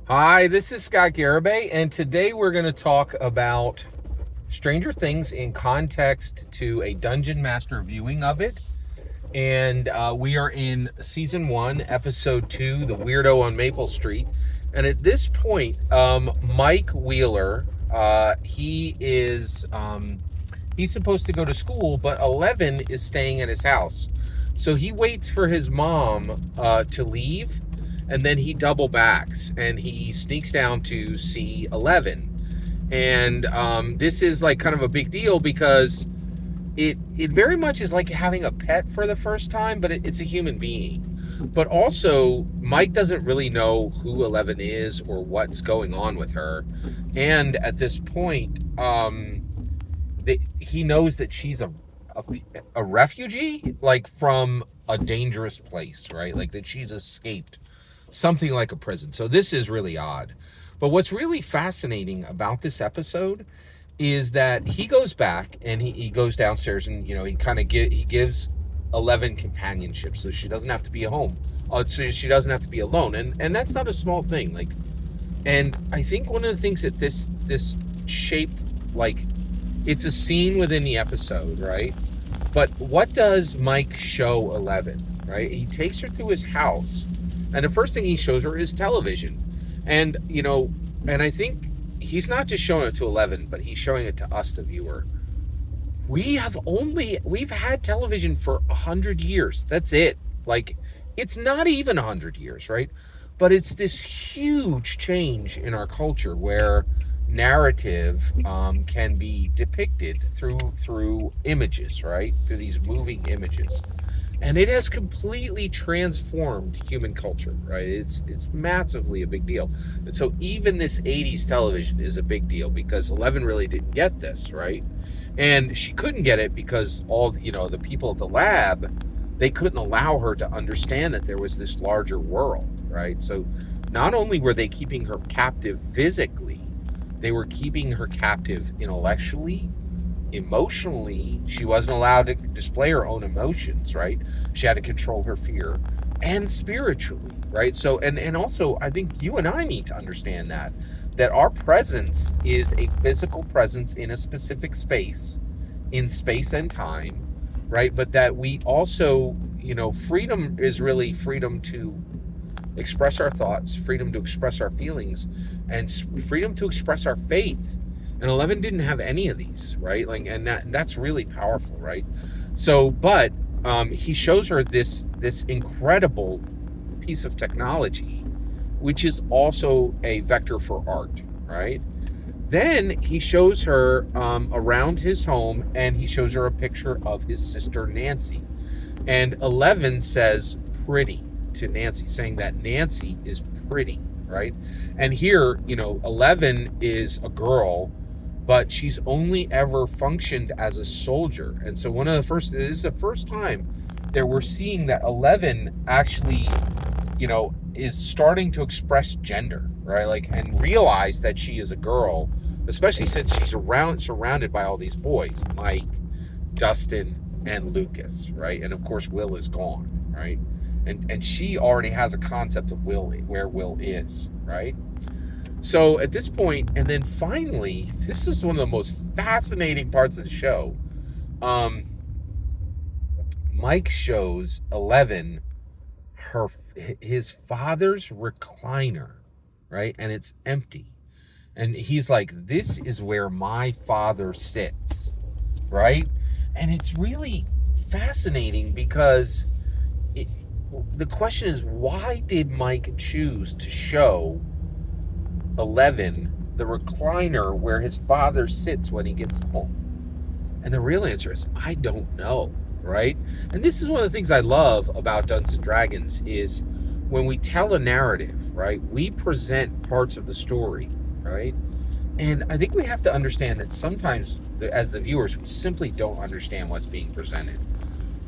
Hi, this is Scott Garibay, and today we're going to talk about Stranger Things in context to a Dungeon Master viewing of it. And we are in season 1, episode 2, The Weirdo on Maple Street. And at this point, Mike Wheeler, he's supposed to go to school, but Eleven is staying at his house. So he waits for his mom to leave, and then he double backs and he sneaks down to see Eleven. And this is like kind of a big deal because it very much is like having a pet for the first time, but it's a human being. But also, Mike doesn't really know who Eleven is or what's going on with her. And at this point, he knows that she's a refugee, like from a dangerous place, right? Like that she's escaped something like a prison. So this is really odd. But what's really fascinating about this episode is that he goes back and he goes downstairs and he kind of he gives Eleven companionship so she doesn't have to be at home, so she doesn't have to be alone, and that's not a small thing. Like, and I think one of the things that this shaped, like, it's a scene within the episode, right? But what does Mike show Eleven, right? He takes her to his house, and the first thing he shows her is television. And and I think he's not just showing it to Eleven, but he's showing it to us, the viewer. We've had television for 100 years. That's it. Like, it's not even 100 years, right? But it's this huge change in our culture where narrative can be depicted through images, right? Through these moving images. And it has completely transformed human culture, right? It's massively a big deal. And so even this 80s television is a big deal because Eleven really didn't get this, right? And she couldn't get it because all the people at the lab, they couldn't allow her to understand that there was this larger world, right? So not only were they keeping her captive physically, they were keeping her captive intellectually, emotionally. She wasn't allowed to display her own emotions, right? She had to control her fear, and spiritually, right? So and also, I think you and I need to understand that our presence is a physical presence in a specific space, in space and time, right? But that we also, freedom is really freedom to express our thoughts, freedom to express our feelings, and freedom to express our faith. And Eleven didn't have any of these, right? Like, and that's really powerful, right? So, but he shows her this incredible piece of technology, which is also a vector for art, right? Then he shows her around his home, and he shows her a picture of his sister Nancy, and Eleven says "pretty" to Nancy, saying that Nancy is pretty, right? And here, Eleven is a girl, but she's only ever functioned as a soldier. And so this is the first time that we're seeing that Eleven actually, is starting to express gender, right? Like, and realize that she is a girl, especially since she's surrounded by all these boys, Mike, Dustin, and Lucas, right? And of course, Will is gone, right? And she already has a concept of where Will is, right? So at this point, and then finally, this is one of the most fascinating parts of the show. Mike shows Eleven his father's recliner, right? And it's empty. And he's like, this is where my father sits, right? And it's really fascinating because the question is, why did Mike choose to show Eleven the recliner where his father sits when he gets home? And the real answer is, I don't know, right? And this is one of the things I love about Dungeons and Dragons is when we tell a narrative, right? We present parts of the story, right? And I think we have to understand that sometimes, as the viewers, we simply don't understand what's being presented.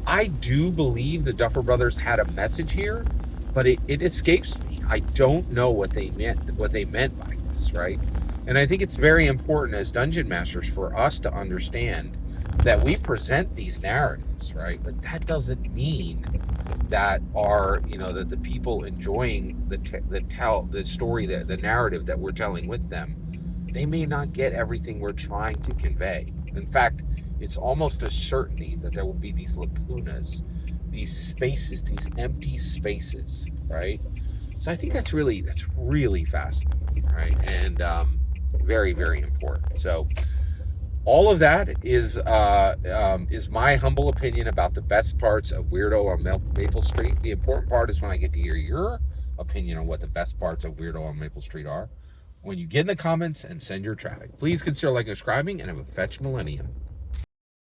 I do believe the Duffer Brothers had a message here, but it escapes me. I don't know what they meant by this, right? And I think it's very important as dungeon masters for us to understand that we present these narratives, right? But that doesn't mean that are, you know, that the people enjoying the story, the narrative that we're telling with them, they may not get everything we're trying to convey. In fact, it's almost a certainty that there will be these lacunas, these spaces, these empty spaces, right? So I think that's really fascinating, right? And very, very important. So all of that is my humble opinion about the best parts of Weirdo on Maple Street. The important part is when I get to hear your opinion on what the best parts of Weirdo on Maple Street are. When you get in the comments and send your traffic, please consider liking and subscribing, and have a fetch millennium.